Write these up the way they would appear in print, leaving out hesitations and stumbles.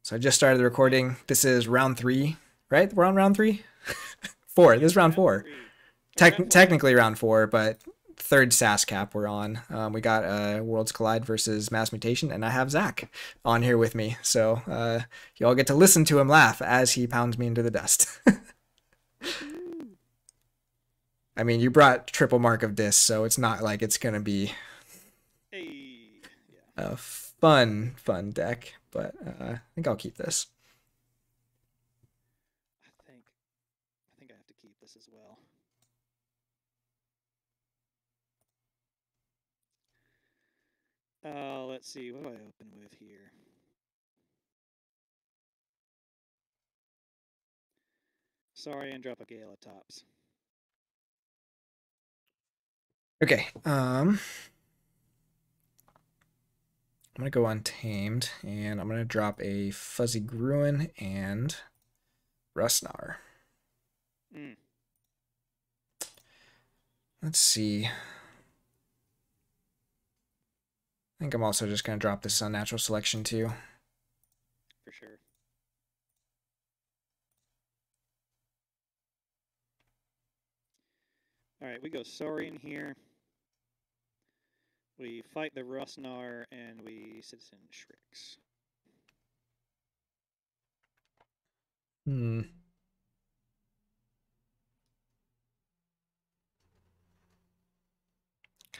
So I just started the recording. This is round 3, right? We're on round 3? 4. This is round 4. Technically round 4, but third SAS cap we're on. We got Worlds Collide versus Mass Mutation, and I have Zach on here with me. So you all get to listen to him laugh as he pounds me into the dust. I mean, you brought triple Mark of Dis, so it's not like it's going to be a fun deck, but I think I'll keep this. I think I have to keep this as well. Let's see, what do I open with here? Sorry, and drop a Gale of Tops. Okay, I'm gonna go Untamed, and I'm gonna drop a Fuzzy Gruin and Rustnar. Let's see. I think I'm also just gonna drop this Unnatural Selection too. For sure. Alright, we go Saurian here. We fight the Rustnar, and we Citizen Shrix. Kind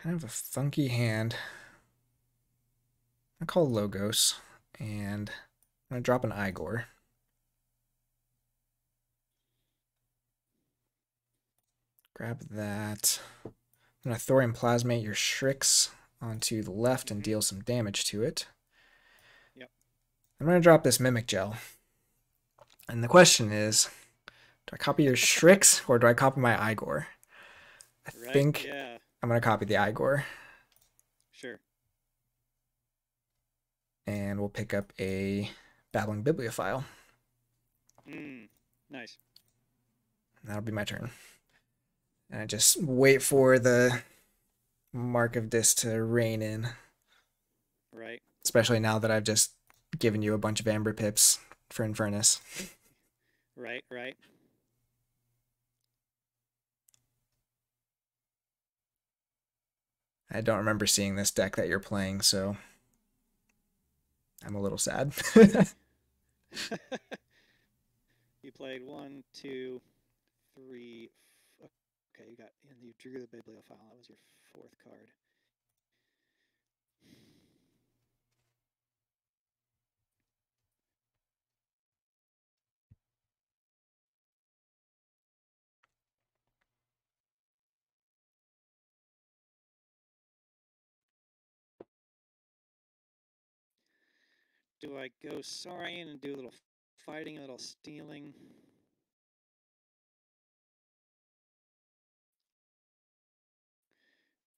of a funky hand. I call Logos, and I'm gonna drop an Igor. Grab that. I'm gonna Thorium Plasmate your Shrix onto the left and deal some damage to it. Yep. I'm gonna drop this Mimic Gel. And the question is, do I copy your Shrix or do I copy my Igor? I think I'm gonna copy the Igor. Sure. And we'll pick up a Babbling Bibliophile. Nice. That'll be my turn. And I just wait for the Mark of Dis to rain in. Right. Especially now that I've just given you a bunch of Amber Pips for Infernus. Right. I don't remember seeing this deck that you're playing, so I'm a little sad. You played 1, 2, 3. Okay, and you drew the Bibliophile. That was your 4th card. Do I go Saurian and do a little fighting, a little stealing?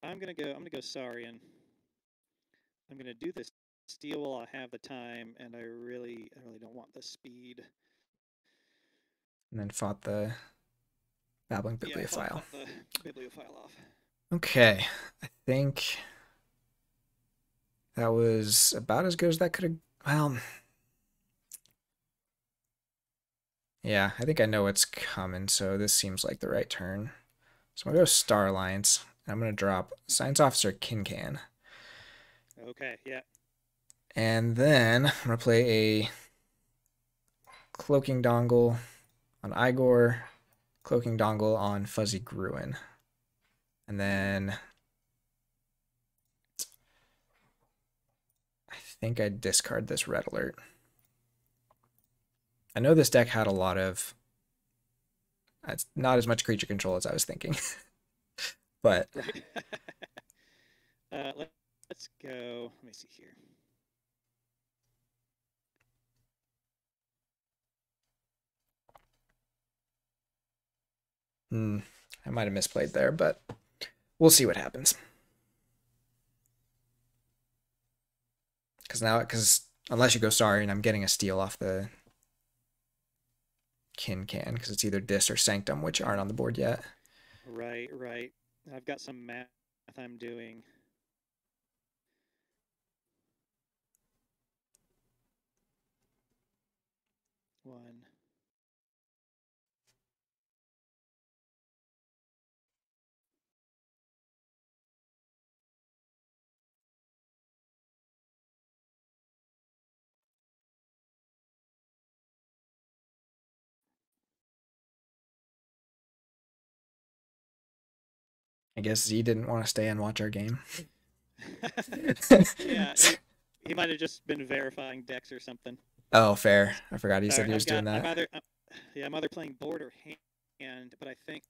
I'm gonna go Saurian. I'm gonna do this steal while I have the time, and I really don't want the speed. And then fought the Babbling Bibliophile. Yeah, the Bibliophile off. Okay, I think that was about as good as that could have. Well, yeah, I think I know what's coming, so this seems like the right turn. So I'm gonna go Star Alliance, and I'm gonna drop Science Officer Kincan. Okay, yeah. And then I'm gonna play a Cloaking Dongle on Igor, Cloaking Dongle on Fuzzy Gruin. And then I think I discard this Red Alert. I know this deck had a lot of, it's not as much creature control as I was thinking. But let's go. Let me see here. I might have misplayed there, but we'll see what happens. Because unless you go Sorry, and I'm getting a steal off the Kincan, because it's either Dis or Sanctum, which aren't on the board yet. Right. I've got some math I'm doing. One. I guess Z didn't want to stay and watch our game. Yeah, he might have just been verifying decks or something. Oh, fair. I forgot he All said right, he was doing that. I'm either playing board or hand, but I think.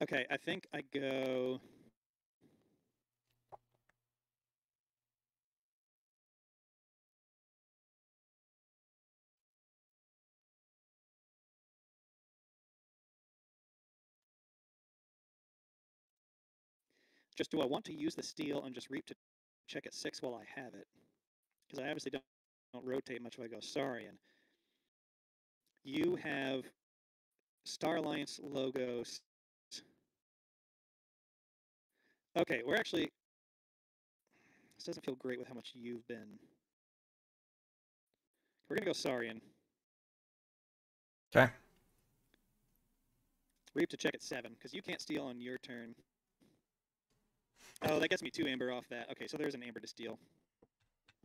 Okay, I think I go. Just do I want to use the steal and just reap to check at 6 while I have it? Because I obviously don't rotate much if I go Saurian. You have Star Alliance logos. Okay, we're actually. This doesn't feel great with how much you've been. We're gonna go Saurian. Okay. Reap to check at 7 because you can't steal on your turn. Oh, that gets me 2 amber off that. Okay, so there's an amber to steal.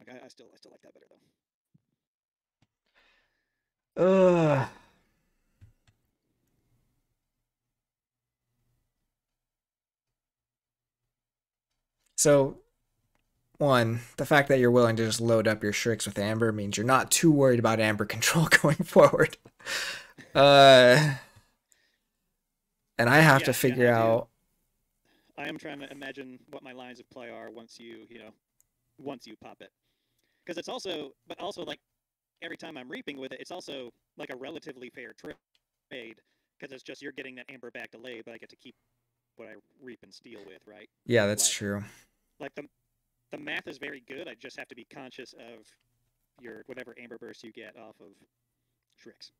Okay, I still like that better though. Ugh. So, one, the fact that you're willing to just load up your Shrix with Amber means you're not too worried about Amber control going forward. And I have to figure out. I am trying to imagine what my lines of play are once you pop it, because it's also, but also like every time I'm reaping with it, it's also like a relatively fair trade because it's just you're getting that Amber back delayed, but I get to keep what I reap and steal with, right? Yeah, that's true. Like the math is very good. I just have to be conscious of your whatever Amber burst you get off of Shrix.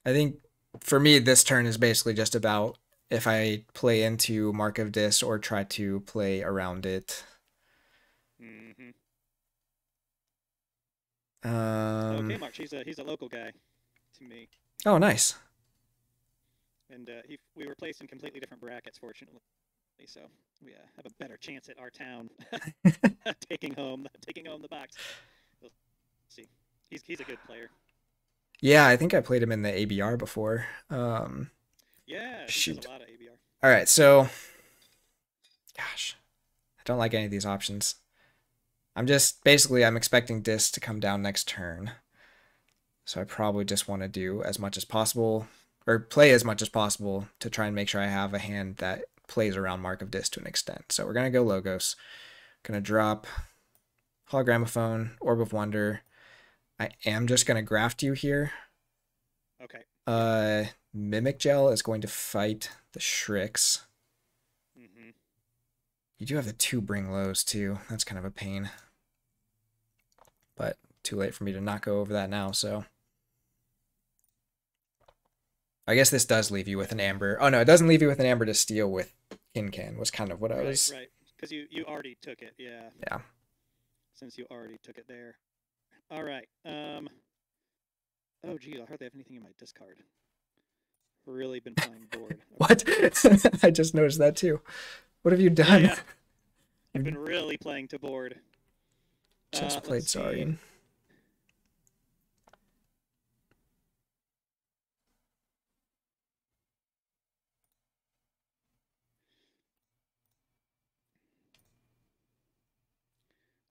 I think for me, this turn is basically just about if I play into Mark of Dis or try to play around it. Mm-hmm. Okay, Mark. He's a local guy to me. Oh, nice. And we were placed in completely different brackets, fortunately. So we have a better chance at our town taking home the box. We'll see. He's a good player. Yeah, I think I played him in the ABR before. Yeah, shoot. He does a lot of ABR. All right, so gosh, I don't like any of these options. I'm expecting Dis to come down next turn. So I probably just want to do as much as possible, or play as much as possible to try and make sure I have a hand that plays around Mark of Dis to an extent. So we're going to go Logos. Going to drop Hologramophone, Orb of Wonder. I am just going to graft you here. Okay. Mimic Gel is going to fight the Shrix. Mm-hmm. You do have the 2 Bring Lows too. That's kind of a pain. But too late for me to not go over that now, so. I guess this does leave you with an Amber. Oh no, it doesn't leave you with an Amber to steal with Kincan was kind of what I was. Right, because you already took it, yeah. Yeah. Since you already took it there. All right. Oh geez, I hardly have anything in my discard. Really been playing board. What? I just noticed that too. What have you done? Yeah. I've been really playing to board. Just played Saurian.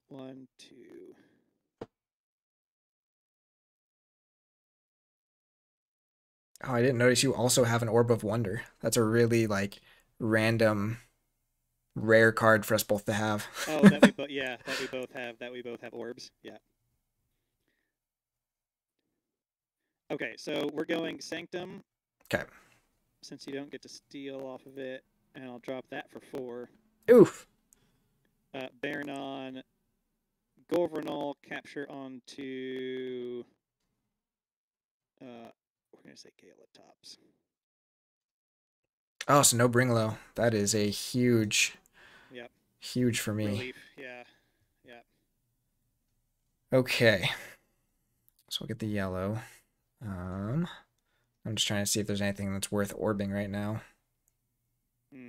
One, two. Oh, I didn't notice you also have an Orb of Wonder. That's a really like random rare card for us both to have. Oh, that we both have orbs. Yeah. Okay, so we're going Sanctum. Okay. Since you don't get to steal off of it, and I'll drop that for 4. Oof. Baronon, Governal, capture onto We're gonna say Gala Tops. Oh, so no bring low. That is a huge, Yep. huge for me. Relief. Yeah. Yeah. Okay. So we'll get the yellow. I'm just trying to see if there's anything that's worth orbing right now.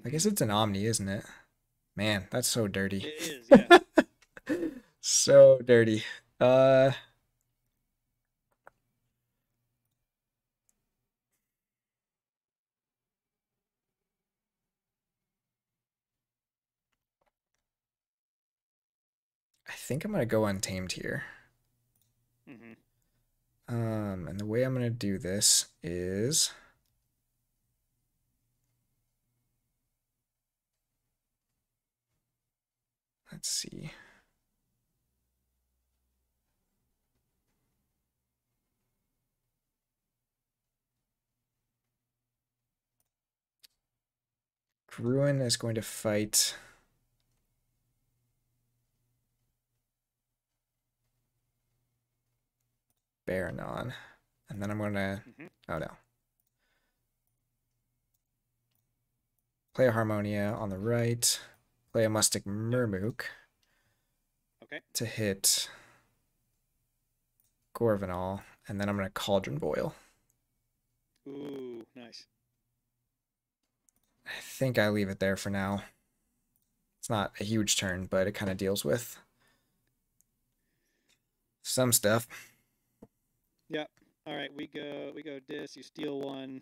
I guess it's an Omni, isn't it? Man, that's so dirty. It is, yeah. So dirty. I think I'm gonna go untamed here. And the way I'm gonna do this is let's see. Gruen is going to fight Baranon. And then I'm gonna oh no. Play a Harmonia on the right. Play a Mustic Murmook. Okay. To hit Gorvanol, and then I'm gonna Cauldron Boil. Ooh, nice. I think I leave it there for now. It's not a huge turn, but it kind of deals with some stuff. Yep. All right, we go dis, you steal one.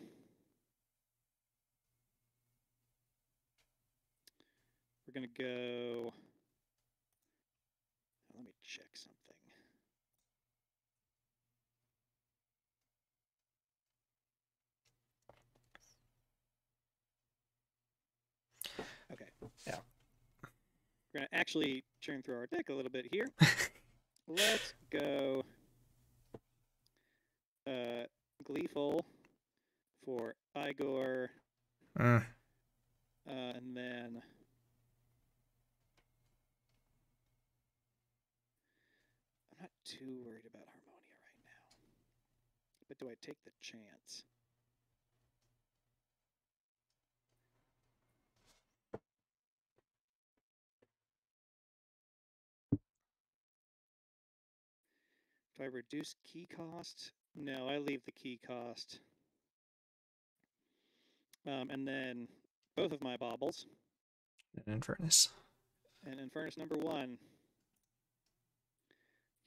We're going to go. Let me check something. Okay. Yeah. We're going to actually churn through our deck a little bit here. Let's go Gleeful for Igor. And then I'm not too worried about Harmonia right now. But do I take the chance? Do I reduce key cost? No, I leave the key cost. And then both of my baubles. And Infernus. And Infernus number 1.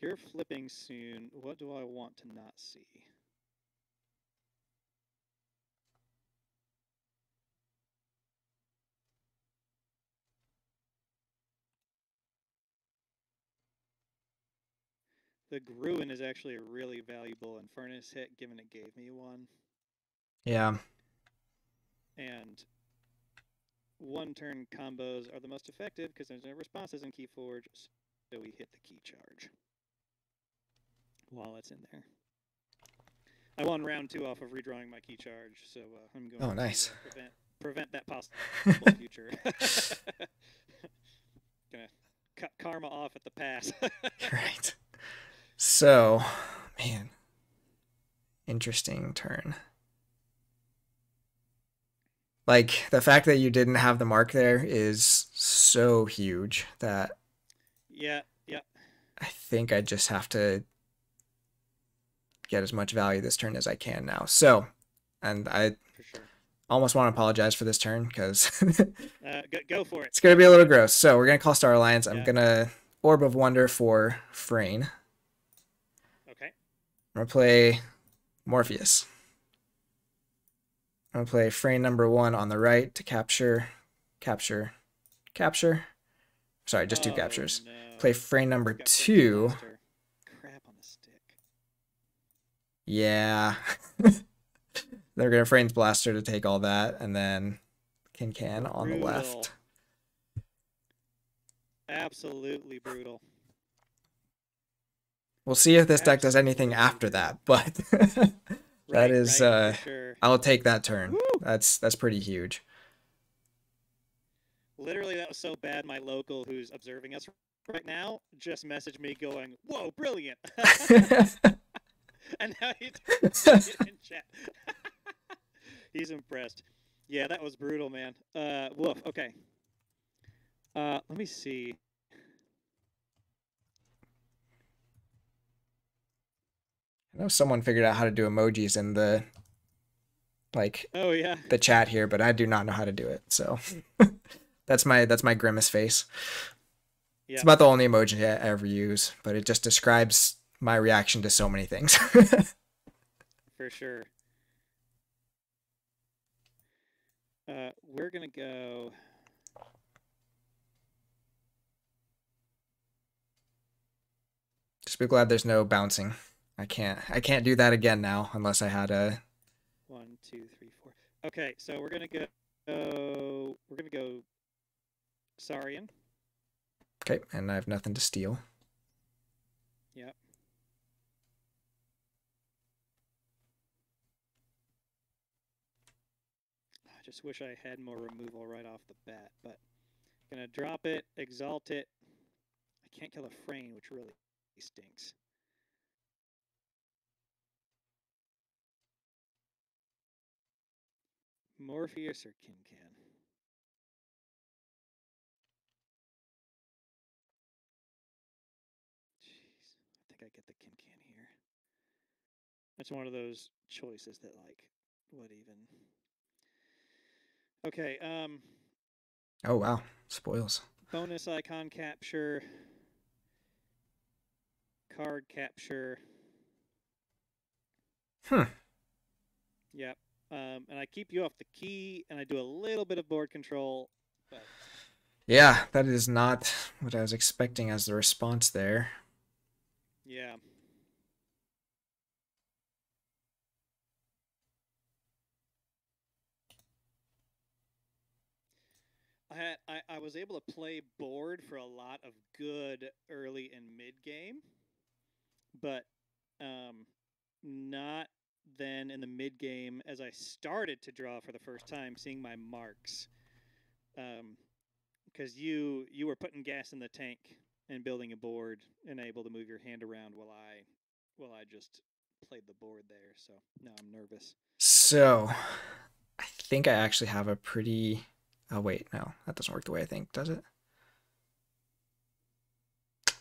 You're flipping soon. What do I want to not see? The Gruen is actually a really valuable Infernus hit, given it gave me one. Yeah. And one-turn combos are the most effective because there's no responses in Keyforge, so we hit the key charge while it's in there. I won round 2 off of redrawing my key charge, so I'm going nice. to prevent that possible future. Gonna cut karma off at the pass. Right. So, man, interesting turn. Like, the fact that you didn't have the mark there is so huge that yeah. I think I just have to get as much value this turn as I can now. So, and I For sure. almost want to apologize for this turn because go for it. It's going to be a little gross. So we're going to call Star Alliance. I'm going to Orb of Wonder for Frayne. Okay. I'm going to play Morpheus. I'm going to play Frayne number 1 on the right to capture. Sorry, just 2 captures. No. Play Frayne number 2. Crap on the stick. Yeah. They're going to Frayne's Blaster to take all that, and then Can on the left. Absolutely brutal. We'll see if this deck does anything after that, but that is sure. I'll take that turn. Woo! That's pretty huge. Literally, that was so bad. My local, who's observing us right now, just messaged me going, "Whoa, brilliant!" And He's typing it in chat. He's impressed. Yeah, that was brutal, man. Woof. Okay. Let me see. I know someone figured out how to do emojis in the Oh yeah. the chat here, but I do not know how to do it. So that's my grimace face. Yeah. It's about the only emoji I ever use, but it just describes my reaction to so many things. For sure. We're gonna go. Just be glad there's no bouncing. I can't do that again now unless I had a 1, 2, 3, 4. Okay, so we're gonna go. We're gonna go. Saurian. Okay, and I have nothing to steal. Yep. I just wish I had more removal right off the bat, but gonna drop it, exalt it. I can't kill a frame, which really stinks. Morpheus or Kincan? Jeez, I think I get the Kincan here. That's one of those choices that, like, what even? Okay, Oh wow, spoils. bonus icon capture, card capture. Yep. And I keep you off the key, and I do a little bit of board control, but Yeah, that is not what I was expecting as the response there. yeah. I was able to play board for a lot of good early and mid game, but not then in the mid game as I started to draw for the first time, seeing my marks. Because you were putting gas in the tank and building a board and able to move your hand around while I just played the board there. So now I'm nervous. So, I think I actually have a pretty... Oh wait, no, that doesn't work the way I think, does it?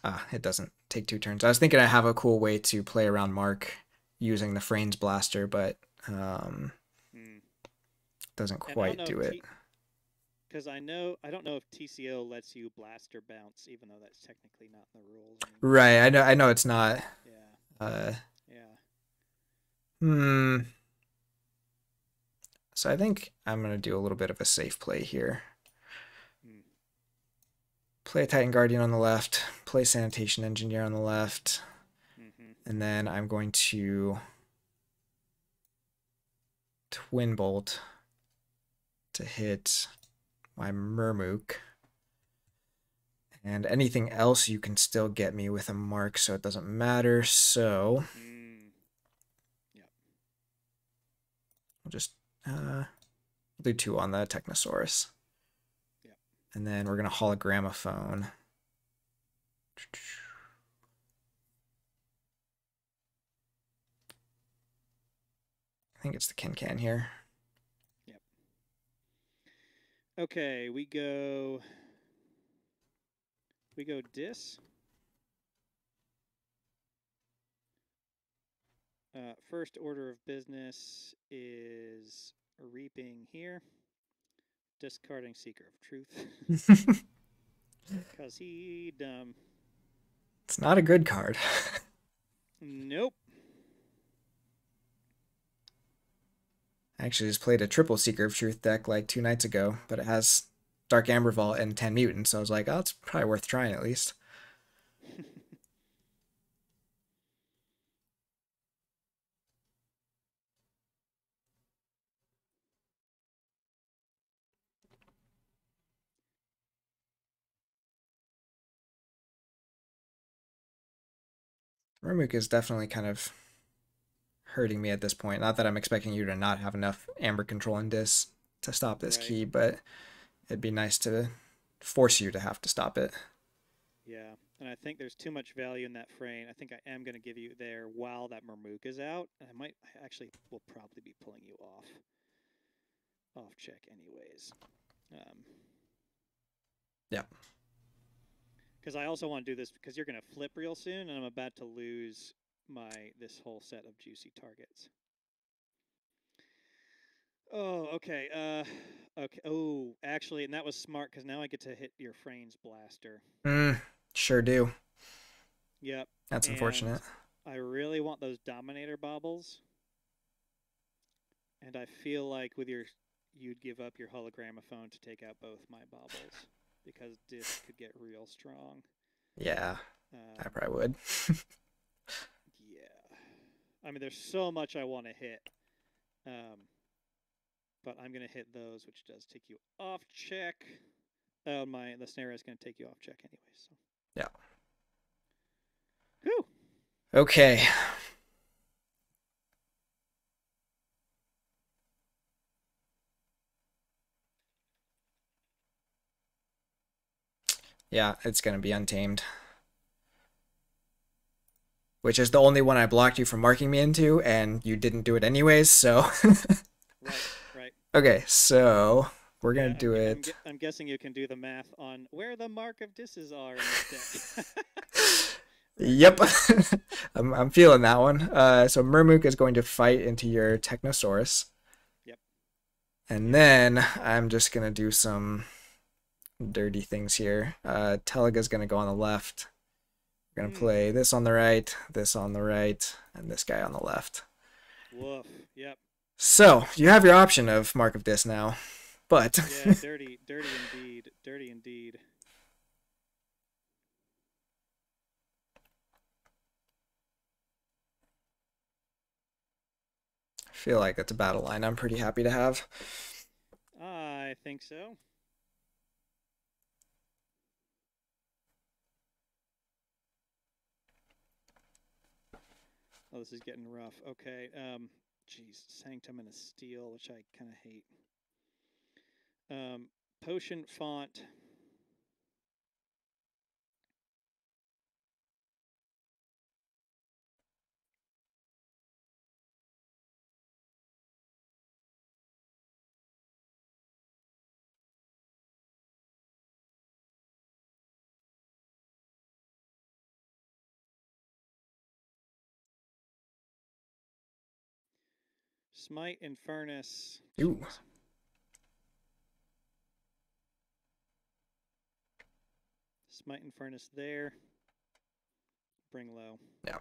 Ah, it doesn't. Take 2 turns. I was thinking I have a cool way to play around Mark using the Frames Blaster, but doesn't quite do it. Because I don't know if TCO lets you blast or bounce, even though that's technically not in the rules anymore. Right, I know it's not. Yeah. So I think I'm gonna do a little bit of a safe play here. Play a Titan Guardian on the left, play Sanitation Engineer on the left, and then I'm going to Twin Bolt to hit my Murmook. And anything else you can still get me with a mark, so it doesn't matter. So I'll just do 2 on the Technosaurus. And then we're going to Hologramophone. I think it's the Kincan here. Yep. Okay, we go Dis. First order of business is reaping here. Discarding Seeker of Truth. Because he dumb. It's not a good card. Nope. I actually just played a triple Seeker of Truth deck like 2 nights ago, but it has Dark Amber Vault and 10 mutants, so I was like, oh, it's probably worth trying at least. Murmook is definitely kind of hurting me at this point. Not that I'm expecting you to not have enough Amber Control and Dis to stop this Right. key, but it'd be nice to force you to have to stop it. Yeah. and I think there's too much value in that frame. I think I am going to give you there while that Murmook is out. And I actually will probably be pulling you off check anyways. Yeah. Because I also want to do this because you're going to flip real soon, and I'm about to lose this whole set of juicy targets. Oh, okay. Okay. Oh, actually, and that was smart because now I get to hit your Frane's Blaster. Sure do. Yep. That's unfortunate. I really want those Dominator Baubles. And I feel like you'd give up your Hologramophone to take out both my Baubles. Because this could get real strong. Yeah, I probably would. Yeah. I mean, there's so much I want to hit. But I'm going to hit those, which does take you off check. The snare is going to take you off check anyway. So. Yeah. Whew. Okay. Yeah, it's going to be Untamed. Which is the only one I blocked you from marking me into, and you didn't do it anyways, so... Right. Okay, so we're going to do it... I'm guessing you can do the math on where the Mark of Disses are in this deck. Yep. I'm feeling that one. So Murmook is going to fight into your Technosaurus. Yep. And then I'm just going to do some dirty things here. Telaga's going to go on the left. We're going to play this on the right, and this guy on the left. Woof. Yep. So you have your option of Mark of Dis now, but... Yeah, dirty indeed. Dirty indeed. I feel like it's a battle line I'm pretty happy to have. I think so. Oh, this is getting rough. Okay. Jeez, Sanctum and a Steel, which I kind of hate. Potion Font. Smite and Furnace. Ooh. Jeez. Smite and Furnace there. Bring low. Yeah.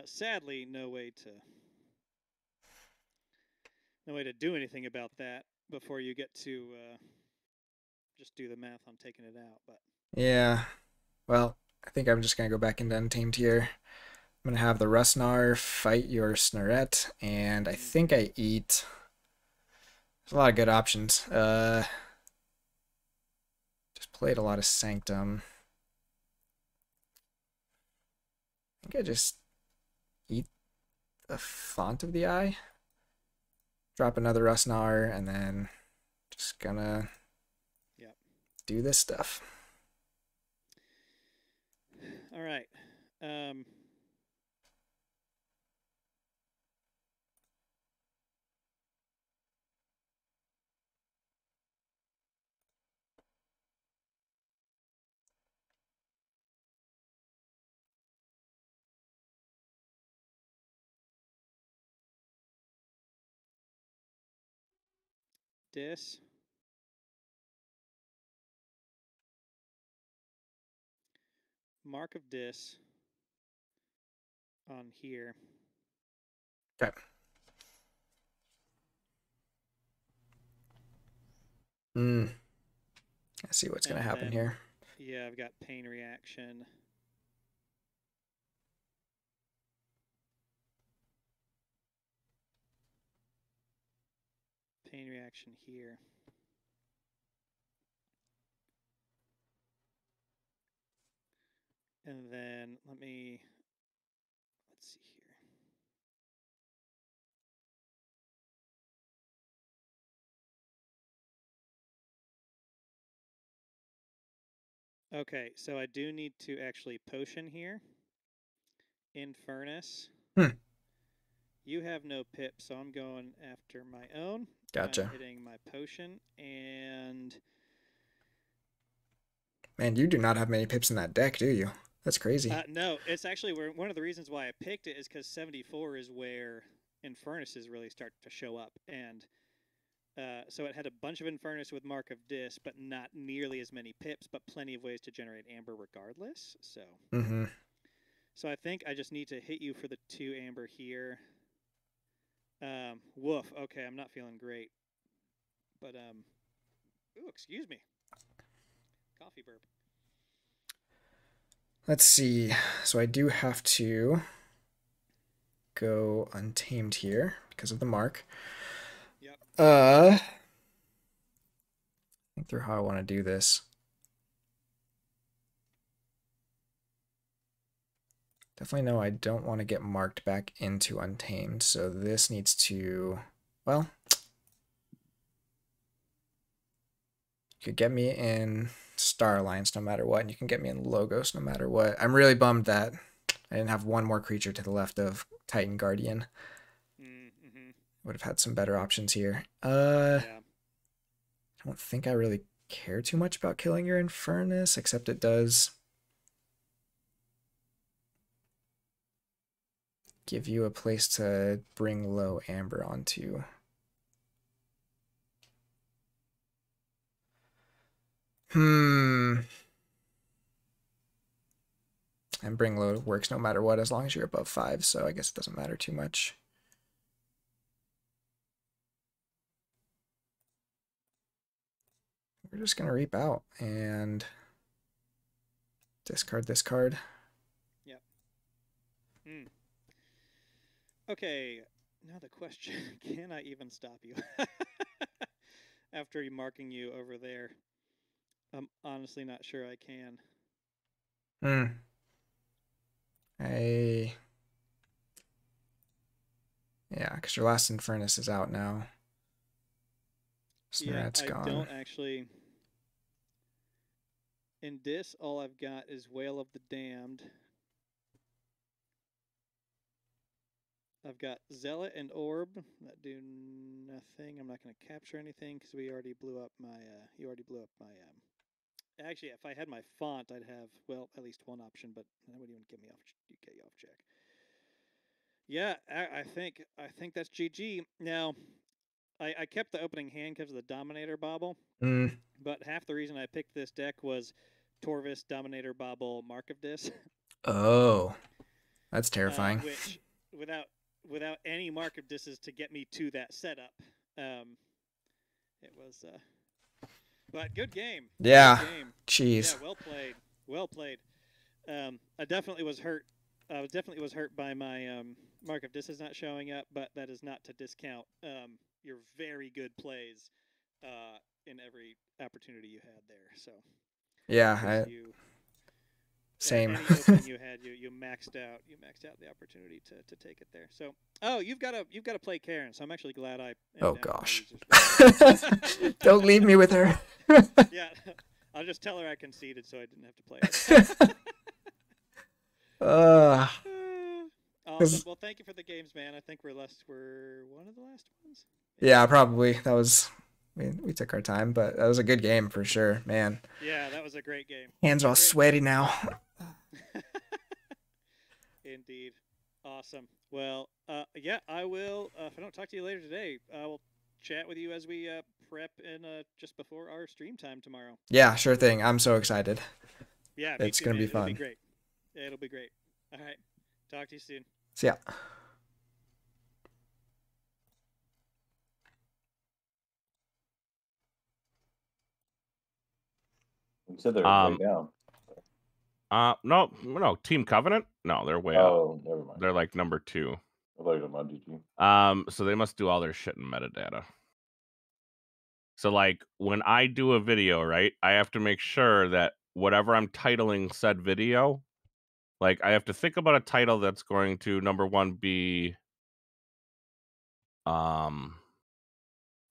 Sadly, no way to do anything about that before you get to just do the math on taking it out. But Yeah. Well, I think I'm just going to go back into Untamed here. I'm going to have the Rustnar fight your Snarette, and I think I eat... There's a lot of good options. Just played a lot of Sanctum. I think I just eat the Font of the Eye. Drop another Rustnar, and then just gonna do this stuff. All right. Dis. Mark of Dis on here. Okay. Let's see what's going to happen here. Yeah, I've got Pain Reaction. Pain Reaction here. And then let's see here. Okay, so I do need to actually potion here in Furnace. Hmm. You have no pip, so I'm going after my own. I'm Gotcha. hitting my potion, and Man, you do not have many pips in that deck, do you? That's crazy. no, it's actually one of the reasons why I picked it is because 74 is where Infernus's really start to show up, and so it had a bunch of Infernus with Mark of Dis, but not nearly as many pips, but plenty of ways to generate Amber regardless. So, Mm-hmm. so I think I just need to hit you for the 2 Amber here. Woof. Okay, I'm not feeling great, but ooh, excuse me, coffee burp. Let's see. So I do have to go untamed here because of the mark. Yep. Think through how I want to do this. Definitely know I don't want to get marked back into untamed, so this needs to, well, you could get me in Star Alliance no matter what, and you can get me in Logos no matter what. I'm really bummed that I didn't have one more creature to the left of Titan Guardian. Mm-hmm. Would have had some better options here. Yeah. I don't think I really care too much about killing your Infernus, except it does give you a place to bring low Amber onto. And bring low works no matter what, as long as you're above 5, so I guess it doesn't matter too much. We're just gonna reap out and discard this card. Yep. Okay, now the question, can I even stop you? After marking you over there, I'm honestly not sure I can. Yeah, because your last Infernus is out now. Snorat's I gone. don't actually. In this, all I've got is Wail of the Damned. I've got Zealot and Orb that do nothing. I'm not going to capture anything because we already blew up my. You already blew up my. Actually, if I had my font, I'd have at least one option, but that would even get me off. Get you off check. Yeah, I think that's GG. Now, I kept the opening hand because of the Dominator Bobble, but half the reason I picked this deck was Torvis, Dominator Bobble, Mark of Dis. Oh, that's terrifying. Which, without any Mark of Disses to get me to that setup, it was. But good game. Yeah. Good game. Jeez. Yeah, well played. Well played. I definitely was hurt. I definitely was hurt by my Mark of Dis is not showing up, but that is not to discount your very good plays in every opportunity you had there. So yeah, same. Any opening you had, you maxed out. You maxed out the opportunity to take it there. So you've got to play Karen. So I'm actually glad I. Oh gosh. Don't leave me with her. Yeah, I'll just tell her I conceded, so I didn't have to play it. Awesome. Well, thank you for the games, man. I think we're one of the last ones. Yeah, probably. That was. We took our time, but that was a good game for sure, man. Yeah, that was a great game. Hands are all sweaty now. Indeed. Awesome. Well, yeah, I will. If I don't talk to you later today, I will chat with you as we prep in just before our stream time tomorrow. Yeah, sure thing. I'm so excited. Yeah, it's gonna be fun. It'll be great. It'll be great. All right. Talk to you soon. See ya. You said they're way down. No, Team Covenant? No, they're way up. Oh, never mind. They're like number 2. I thought you were on GG. So they must do all their shit in metadata. So like when I do a video, right, I have to make sure that whatever I'm titling said video, like I have to think about a title that's going to, number 1, be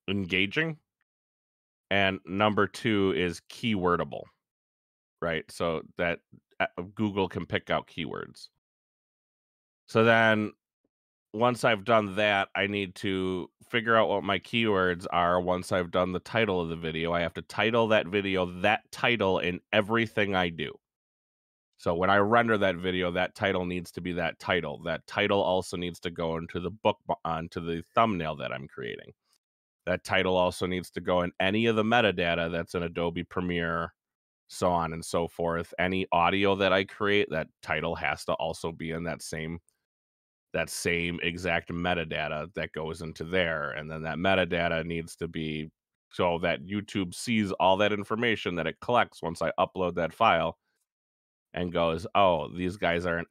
engaging, and number 2 is keywordable. right? So that Google can pick out keywords. So then once I've done that, I need to figure out what my keywords are. Once I've done the title of the video, I have to title that video that title in everything I do. So when I render that video, that title needs to be that title. That title also needs to go into the onto the thumbnail that I'm creating. That title also needs to go in any of the metadata that's in Adobe Premiere, so on and so forth. Any audio that I create, that title has to also be in that same exact metadata that goes into there. And then that metadata needs to be so that YouTube sees all that information that it collects once I upload that file and goes, oh, these guys are an